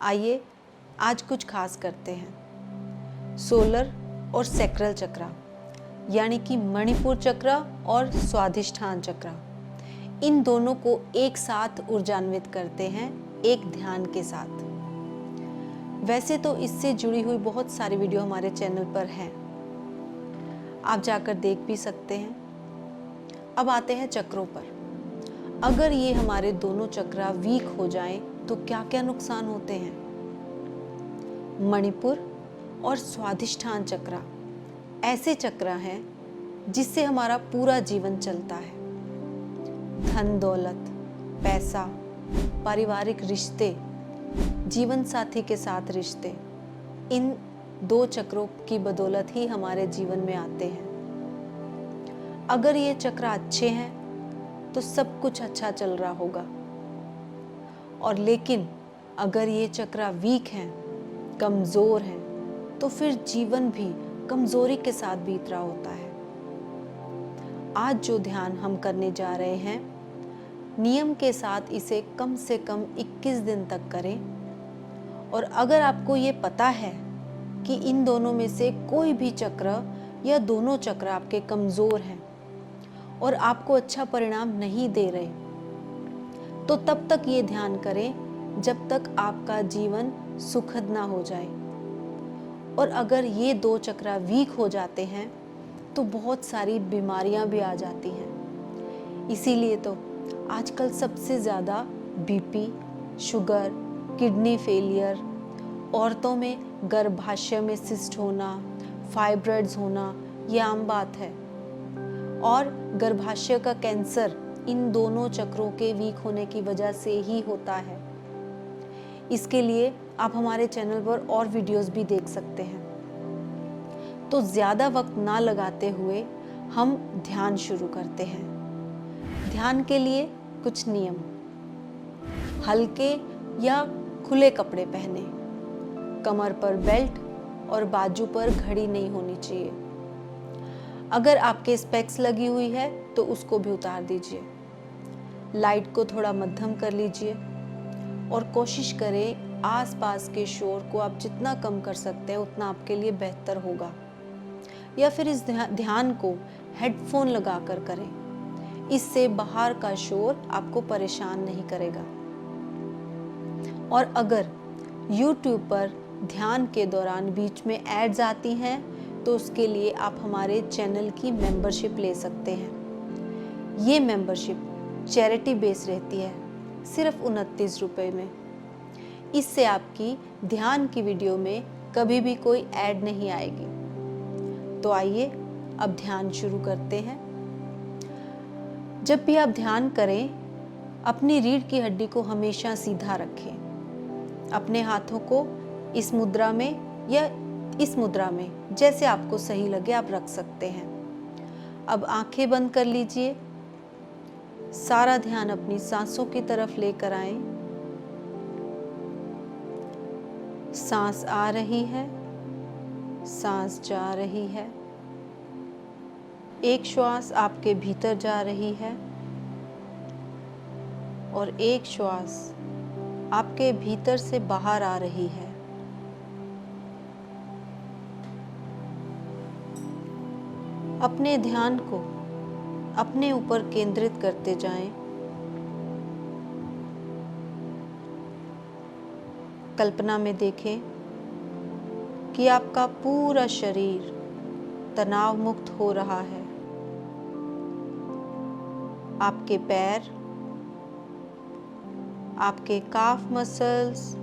आइए आज कुछ खास करते हैं। सोलर और सैक्रल चक्र यानी कि मणिपुर चक्र और स्वाधिष्ठान चक्र, इन दोनों को एक साथ ऊर्जान्वित करते हैं एक ध्यान के साथ। वैसे तो इससे जुड़ी हुई बहुत सारी वीडियो हमारे चैनल पर हैं, आप जाकर देख भी सकते हैं। अब आते हैं चक्रों पर। अगर ये हमारे दोनों चक्र वीक हो जाएं तो क्या क्या नुकसान होते हैं। मणिपुर और स्वाधिष्ठान चक्र ऐसे चक्र हैं जिससे हमारा पूरा जीवन चलता है। धन दौलत, पैसा, पारिवारिक रिश्ते, जीवन साथी के साथ रिश्ते, इन दो चक्रों की बदौलत ही हमारे जीवन में आते हैं। अगर ये चक्र अच्छे हैं तो सब कुछ अच्छा चल रहा होगा, और लेकिन अगर ये चक्र वीक हैं, कमज़ोर हैं, तो फिर जीवन भी कमज़ोरी के साथ बीत रहा होता है। आज जो ध्यान हम करने जा रहे हैं, नियम के साथ इसे कम से कम 21 दिन तक करें। और अगर आपको ये पता है कि इन दोनों में से कोई भी चक्र या दोनों चक्र आपके कमज़ोर हैं और आपको अच्छा परिणाम नहीं दे रहे, तो तब तक ये ध्यान करें जब तक आपका जीवन सुखद ना हो जाए। और अगर ये दो चक्र वीक हो जाते हैं तो बहुत सारी बीमारियां भी आ जाती हैं। इसीलिए तो आजकल सबसे ज़्यादा बीपी, शुगर, किडनी फेलियर, औरतों में गर्भाशय में सिस्ट होना, फाइब्रॉइड्स होना, ये आम बात है। और गर्भाशय का कैंसर इन दोनों चक्रों के वीक होने की वजह से ही होता है। इसके लिए आप हमारे चैनल पर और वीडियोस भी देख सकते हैं। तो ज़्यादा वक्त ना लगाते हुए हम ध्यान शुरू करते हैं। ध्यान के लिए कुछ नियम। हल्के या खुले कपड़े पहने, कमर पर बेल्ट और बाजू पर घड़ी नहीं होनी चाहिए। अगर आपके स्पेक्स लगी हुई है तो उसको भी उतार दीजिए। लाइट को थोड़ा मध्यम कर लीजिए और कोशिश करें आसपास के शोर को आप जितना कम कर सकते हैं उतना आपके लिए बेहतर होगा। या फिर इस ध्यान को हेडफोन लगाकर करें, इससे बाहर का शोर आपको परेशान नहीं करेगा। और अगर YouTube पर ध्यान के दौरान बीच में एड्स आती हैं तो उसके लिए आप हमारे चैनल की मेंबरशिप ले सकते हैं। ये मेंबरशिप चैरिटी बेस रहती है, सिर्फ 29 रुपये में। इससे आपकी ध्यान की वीडियो में कभी भी कोई ऐड नहीं आएगी। तो आइए अब ध्यान शुरू करते हैं। जब भी आप ध्यान करें, अपनी रीढ़ की हड्डी को हमेशा सीधा रखें। अपने हाथों को इस मुद्रा में या इस मुद्रा में, जैसे आपको सही लगे आप रख सकते हैं। अब आंखें बंद कर लीजिए। सारा ध्यान अपनी सांसों की तरफ लेकर आएं। सांस आ रही है, सांस जा रही है। एक श्वास आपके भीतर जा रही है और एक श्वास आपके भीतर से बाहर आ रही है। अपने ध्यान को अपने ऊपर केंद्रित करते जाएं। कल्पना में देखें कि आपका पूरा शरीर तनाव मुक्त हो रहा है। आपके पैर, आपके काफ मसल्स,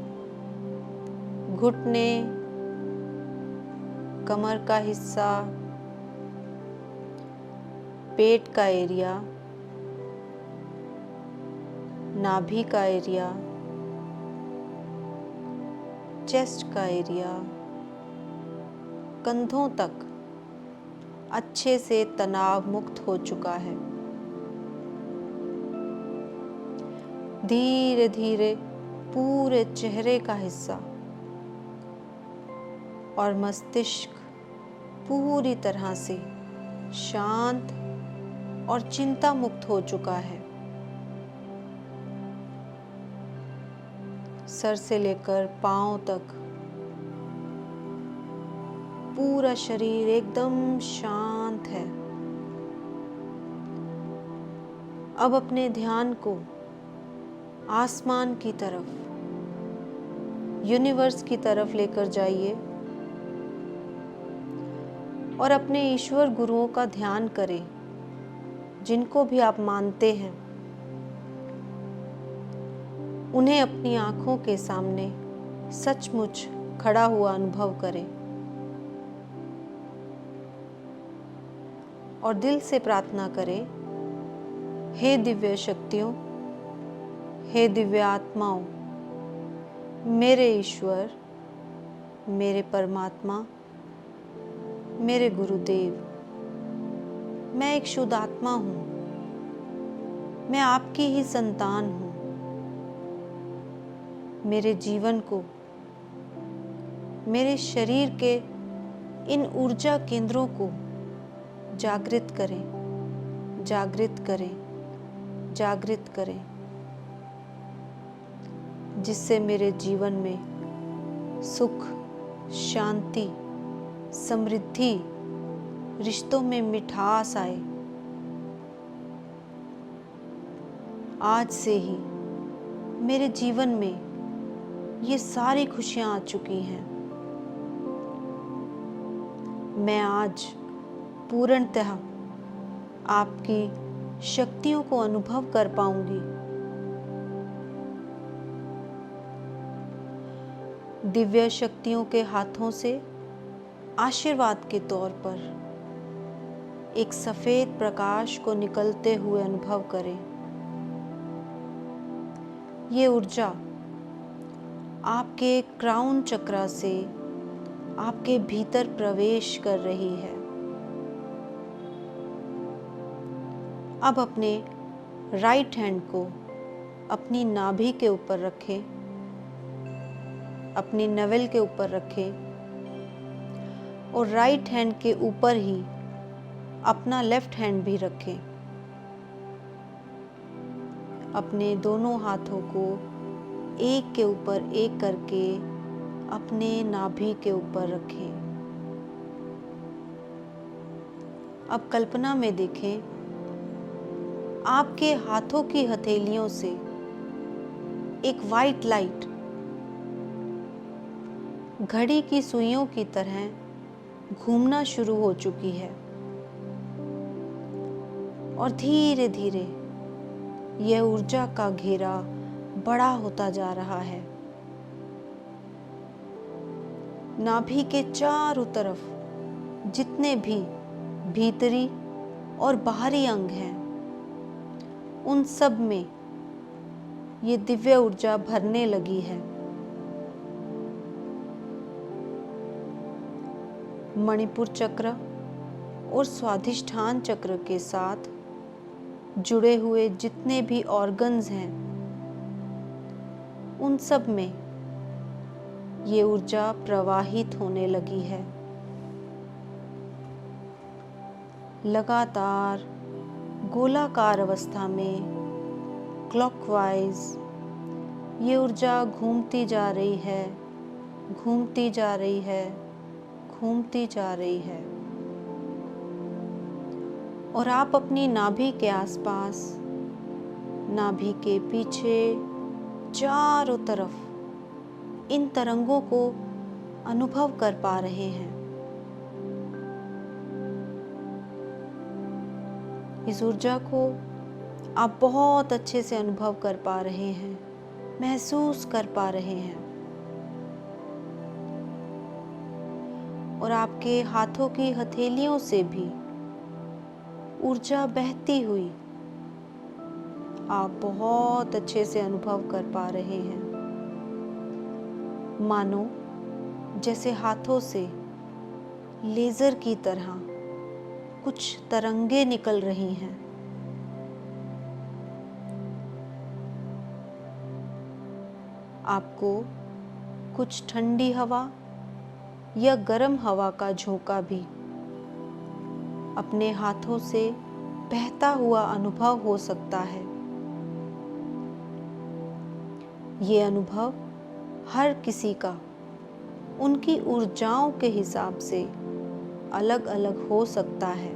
घुटने, कमर का हिस्सा, पेट का एरिया, नाभि का एरिया, चेस्ट का एरिया, कंधों तक अच्छे से तनाव मुक्त हो चुका है। धीरे धीरे पूरे चेहरे का हिस्सा और मस्तिष्क पूरी तरह से शांत और चिंता मुक्त हो चुका है। सर से लेकर पांव तक पूरा शरीर एकदम शांत है। अब अपने ध्यान को आसमान की तरफ, यूनिवर्स की तरफ लेकर जाइए और अपने ईश्वर गुरुओं का ध्यान करें, जिनको भी आप मानते हैं। उन्हें अपनी आंखों के सामने सचमुच खड़ा हुआ अनुभव करें और दिल से प्रार्थना करें, हे दिव्य शक्तियों, हे दिव्य आत्माओं, मेरे ईश्वर, मेरे परमात्मा, मेरे गुरुदेव, मैं एक शुद्ध आत्मा हूँ, मैं आपकी ही संतान हूँ। मेरे जीवन को, मेरे शरीर के इन ऊर्जा केंद्रों को जागृत करें, जागृत करें, जागृत करें, जिससे मेरे जीवन में सुख, शांति, समृद्धि, रिश्तों में मिठास आए। आज से ही मेरे जीवन में ये सारी खुशियां आ चुकी हैं। मैं आज पूर्णतः आपकी शक्तियों को अनुभव कर पाऊंगी। दिव्य शक्तियों के हाथों से आशीर्वाद के तौर पर एक सफेद प्रकाश को निकलते हुए अनुभव करें। ये ऊर्जा आपके क्राउन चक्र से आपके भीतर प्रवेश कर रही है। अब अपने राइट हैंड को अपनी नाभि के ऊपर रखें, अपनी नवेल के ऊपर रखें और राइट हैंड के ऊपर ही अपना लेफ्ट हैंड भी रखें। अपने दोनों हाथों को एक के ऊपर एक करके अपने नाभि के ऊपर रखें। अब कल्पना में देखें, आपके हाथों की हथेलियों से एक वाइट लाइट घड़ी की सुइयों की तरह घूमना शुरू हो चुकी है और धीरे धीरे यह ऊर्जा का घेरा बड़ा होता जा रहा है। नाभि के चारों तरफ जितने भी भीतरी और बाहरी अंग हैं, उन सब में ये दिव्य ऊर्जा भरने लगी है। मणिपुर चक्र और स्वाधिष्ठान चक्र के साथ जुड़े हुए जितने भी ऑर्गन्स हैं, उन सब में ये ऊर्जा प्रवाहित होने लगी है। लगातार गोलाकार अवस्था में क्लॉकवाइज ये ऊर्जा घूमती जा रही है, घूमती जा रही है, घूमती जा रही है और आप अपनी नाभि के आसपास, नाभि के पीछे, चारों तरफ इन तरंगों को अनुभव कर पा रहे हैं। इस ऊर्जा को आप बहुत अच्छे से अनुभव कर पा रहे हैं, महसूस कर पा रहे हैं और आपके हाथों की हथेलियों से भी ऊर्जा बहती हुई आप बहुत अच्छे से अनुभव कर पा रहे हैं। मानो जैसे हाथों से लेजर की तरह कुछ तरंगे निकल रही हैं। आपको कुछ ठंडी हवा या गर्म हवा का झोंका भी अपने हाथों से बहता हुआ अनुभव हो सकता है। ये अनुभव हर किसी का उनकी ऊर्जाओं के हिसाब से अलग अलग हो सकता है।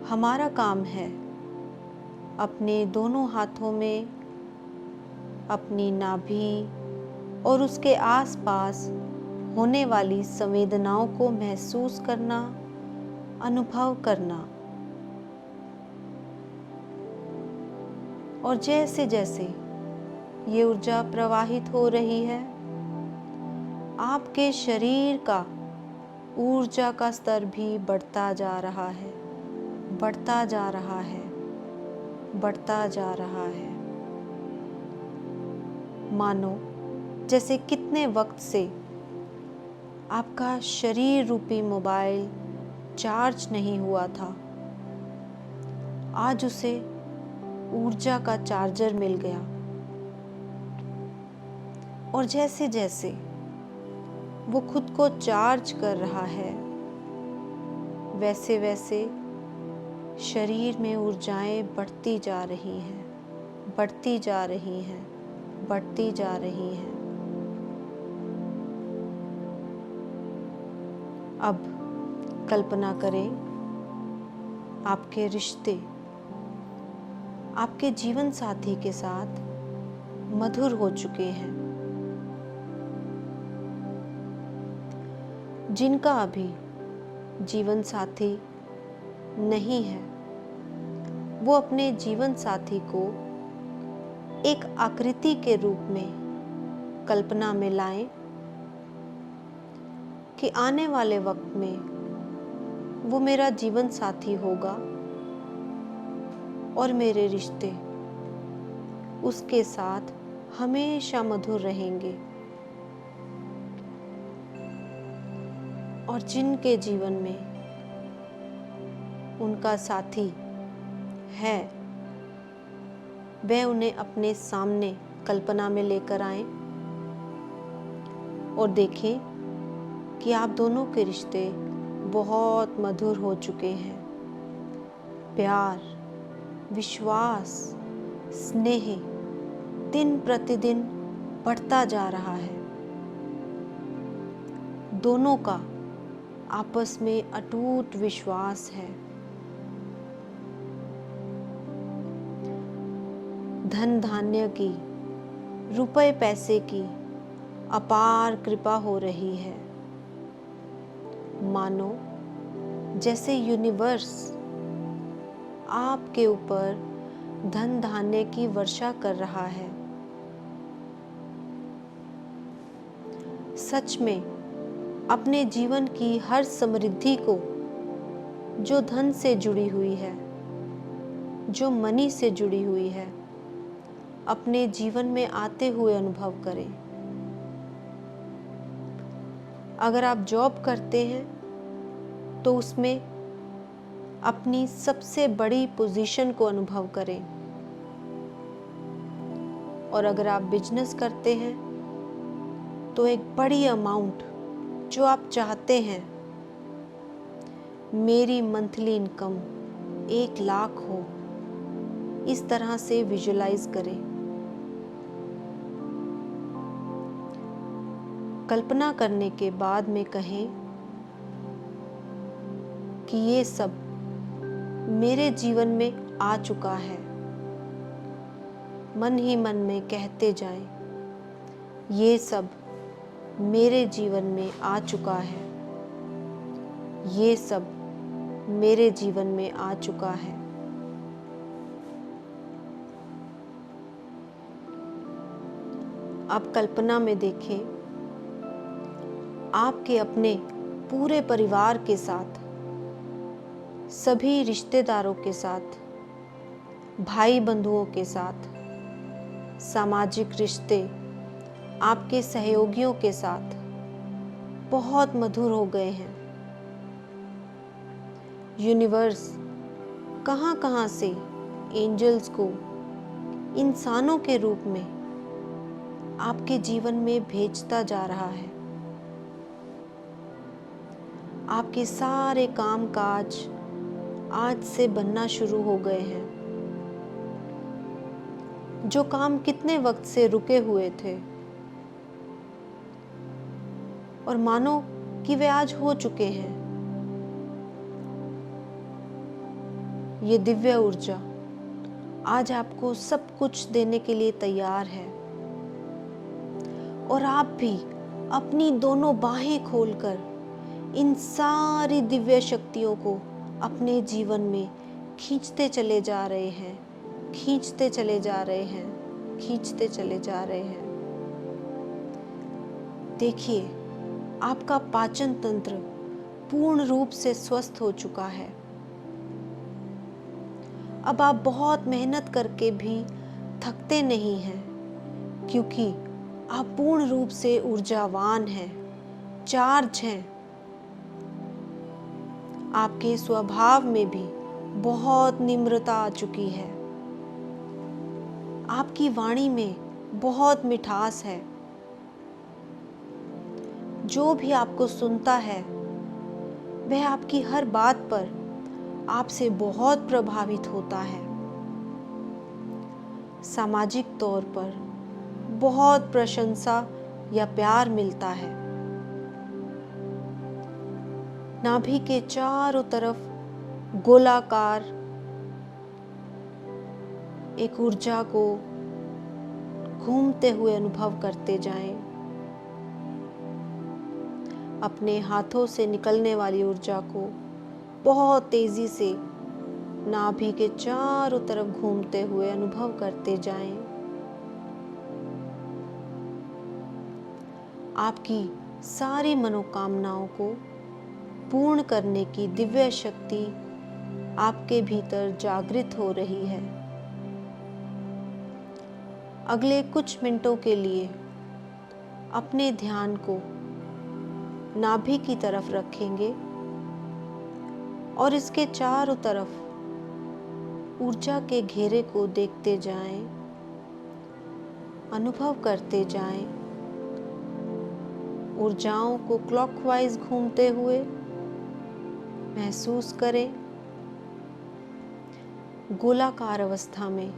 हमारा काम है अपने दोनों हाथों में अपनी नाभि और उसके आसपास होने वाली संवेदनाओं को महसूस करना, अनुभव करना, और जैसे जैसे ये ऊर्जा प्रवाहित हो रही है, आपके शरीर का ऊर्जा का स्तर भी बढ़ता जा रहा है, बढ़ता जा रहा है, बढ़ता जा रहा है। मानो जैसे कितने वक्त से आपका शरीर रूपी मोबाइल चार्ज नहीं हुआ था, आज उसे ऊर्जा का चार्जर मिल गया। और जैसे जैसे वो खुद को चार्ज कर रहा है, वैसे वैसे शरीर में ऊर्जाएं बढ़ती जा रही हैं, बढ़ती जा रही हैं, बढ़ती जा रही हैं। अब कल्पना करें, आपके रिश्ते आपके जीवन साथी के साथ मधुर हो चुके हैं। जिनका अभी जीवन साथी नहीं है, वो अपने जीवन साथी को एक आकृति के रूप में कल्पना में लाएं कि आने वाले वक्त में वो मेरा जीवन साथी होगा और मेरे रिश्ते उसके साथ हमेशा मधुर रहेंगे। और जिनके जीवन में उनका साथी है, वह उन्हें अपने सामने कल्पना में लेकर आए और देखें कि आप दोनों के रिश्ते बहुत मधुर हो चुके हैं। प्यार, विश्वास, स्नेह दिन प्रतिदिन बढ़ता जा रहा है। दोनों का आपस में अटूट विश्वास है। धन धान्य की, रुपए पैसे की अपार कृपा हो रही है। मानो जैसे यूनिवर्स आपके ऊपर धन धान्य की वर्षा कर रहा है। सच में अपने जीवन की हर समृद्धि को, जो धन से जुड़ी हुई है, जो मनी से जुड़ी हुई है, अपने जीवन में आते हुए अनुभव करें। अगर आप जॉब करते हैं तो उसमें अपनी सबसे बड़ी पोजीशन को अनुभव करें, और अगर आप बिजनेस करते हैं तो एक बड़ी अमाउंट जो आप चाहते हैं, मेरी मंथली इनकम 1 लाख हो, इस तरह से विजुलाइज करें। कल्पना करने के बाद में कहें कि ये सब मेरे जीवन में आ चुका है। मन ही मन में कहते जाएं, ये सब मेरे जीवन में आ चुका है, ये सब मेरे जीवन में आ चुका है। आप कल्पना में देखें, आपके अपने पूरे परिवार के साथ, सभी रिश्तेदारों के साथ, भाई बंधुओं के साथ, सामाजिक रिश्ते आपके सहयोगियों के साथ बहुत मधुर हो गए हैं। यूनिवर्स कहाँ कहाँ से एंजल्स को इंसानों के रूप में आपके जीवन में भेजता जा रहा है। आपके सारे काम काज आज से बनना शुरू हो गए हैं। जो काम कितने वक्त से रुके हुए थे, और मानो कि वे आज हो चुके हैं। ये दिव्य ऊर्जा आज आपको सब कुछ देने के लिए तैयार है और आप भी अपनी दोनों बाहें खोलकर इन सारी दिव्य शक्तियों को अपने जीवन में खींचते चले जा रहे हैं, खींचते चले जा रहे हैं, खींचते चले जा रहे हैं। देखिए, आपका पाचन तंत्र पूर्ण रूप से स्वस्थ हो चुका है। अब आप बहुत मेहनत करके भी थकते नहीं हैं, क्योंकि आप पूर्ण रूप से ऊर्जावान हैं, चार्ज हैं। आपके स्वभाव में भी बहुत निम्रता आ चुकी है। आपकी वाणी में बहुत मिठास है। जो भी आपको सुनता है वह आपकी हर बात पर आपसे बहुत प्रभावित होता है। सामाजिक तौर पर बहुत प्रशंसा या प्यार मिलता है। नाभि के चारों तरफ गोलाकार एक ऊर्जा को घूमते हुए अनुभव करते जाएं। अपने हाथों से निकलने वाली ऊर्जा को बहुत तेजी से नाभि के चारों तरफ घूमते हुए अनुभव करते जाएं। आपकी सारी मनोकामनाओं को पूर्ण करने की दिव्य शक्ति आपके भीतर जागृत हो रही है। अगले कुछ मिनटों के लिए अपने ध्यान को नाभि की तरफ रखेंगे और इसके चारों तरफ ऊर्जा के घेरे को देखते जाएं, अनुभव करते जाएं। ऊर्जाओं को क्लॉकवाइज घूमते हुए महसूस करें। गोलाकार अवस्था में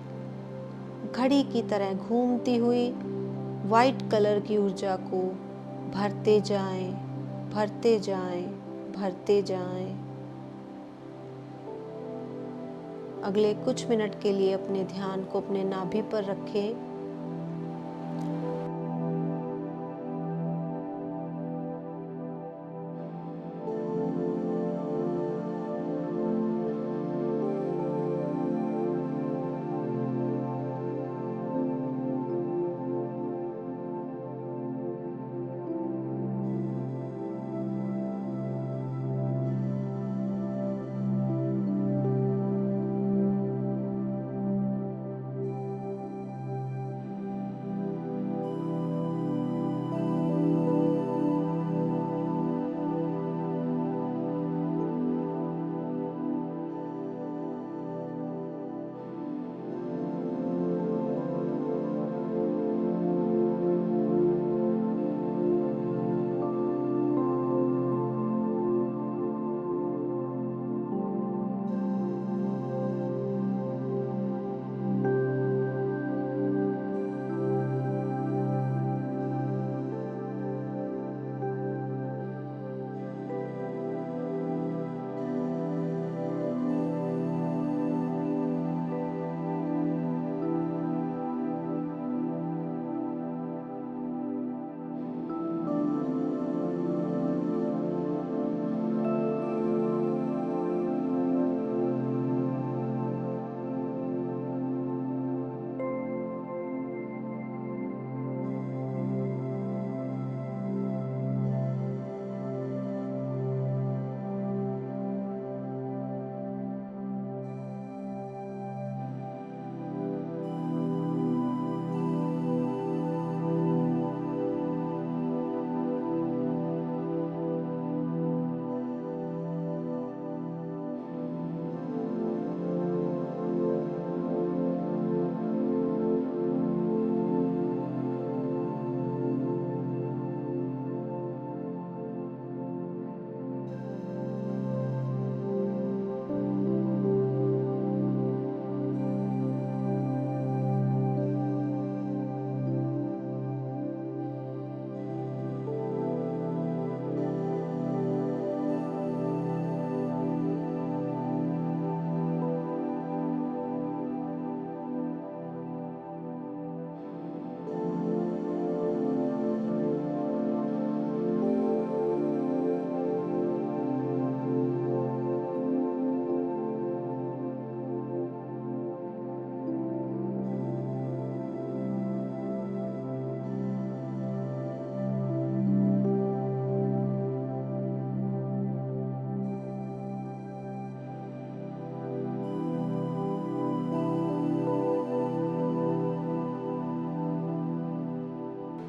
घड़ी की तरह घूमती हुई वाइट कलर की ऊर्जा को भरते जाएं, भरते जाएं, भरते जाएं। अगले कुछ मिनट के लिए अपने ध्यान को अपने नाभि पर रखें।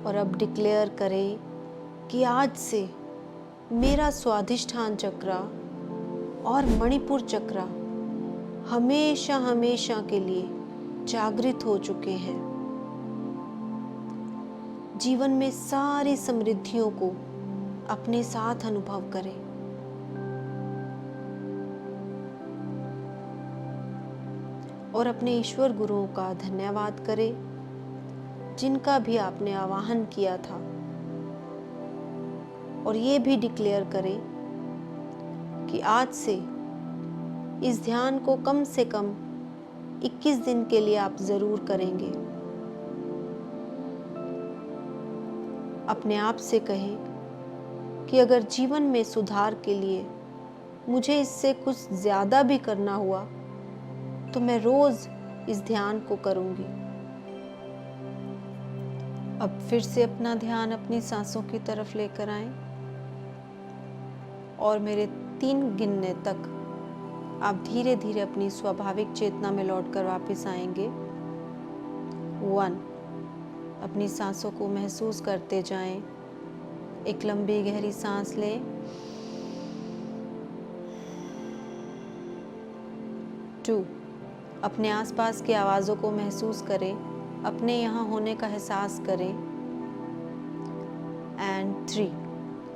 और अब डिक्लेयर करें कि आज से मेरा स्वाधिष्ठान चक्र और मणिपुर चक्र हमेशा हमेशा के लिए जागृत हो चुके हैं। जीवन में सारी समृद्धियों को अपने साथ अनुभव करें। और अपने ईश्वर गुरुओं का धन्यवाद करें जिनका भी आपने आवाहन किया था। और ये भी डिक्लेयर करें कि आज से इस ध्यान को कम से कम 21 दिन के लिए आप जरूर करेंगे। अपने आप से कहें कि अगर जीवन में सुधार के लिए मुझे इससे कुछ ज्यादा भी करना हुआ तो मैं रोज इस ध्यान को करूंगी। अब फिर से अपना ध्यान अपनी सांसों की तरफ लेकर आएं और मेरे 3 गिनने तक आप धीरे धीरे अपनी स्वाभाविक चेतना में लौटकर वापस आएंगे। 1, अपनी सांसों को महसूस करते जाएं। एक लंबी गहरी सांस लें। 2, अपने आसपास की आवाज़ों को महसूस करें, अपने यहाँ होने का एहसास करें। एंड 3,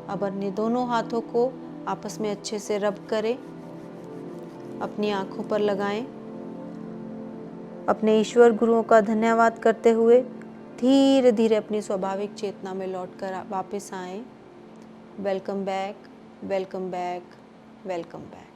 अब अपने दोनों हाथों को आपस में अच्छे से रब करें, अपनी आंखों पर लगाएं। अपने ईश्वर गुरुओं का धन्यवाद करते हुए धीरे धीरे अपनी स्वाभाविक चेतना में लौटकर वापस आएं। Welcome back, welcome back, welcome back.